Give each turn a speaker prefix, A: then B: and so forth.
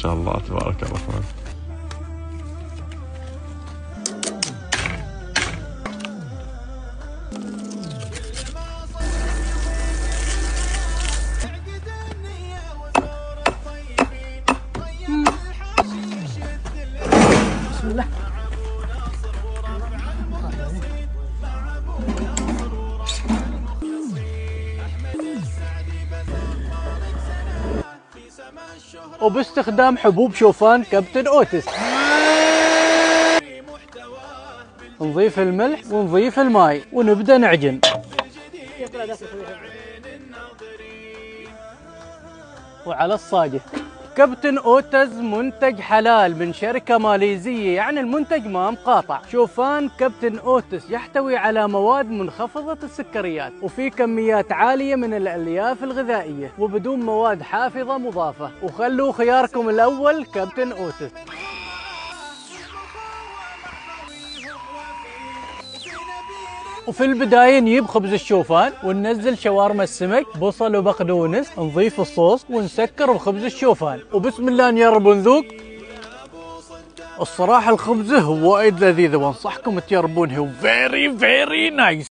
A: شاء الله تبارك الرحمن.
B: بسم الله. وباستخدام حبوب شوفان كابتن اوتس نضيف الملح ونضيف الماء ونبدأ نعجن. وعلى الصاجة. كابتن اوتز منتج حلال من شركة ماليزية، يعني المنتج ما مقاطع. شوفان كابتن اوتس يحتوي على مواد منخفضة السكريات وفي كميات عالية من الألياف الغذائية وبدون مواد حافظة مضافة. وخلوا خياركم الأول كابتن اوتس. وفي البداية نجيب خبز الشوفان وننزل شاورما السمك، بصل وبقدونس، نضيف الصوص ونسكر بخبز الشوفان وبسم الله نجرب ونذوق. الصراحة الخبزة وايد لذيذة وانصحكم تجربونه، very very nice.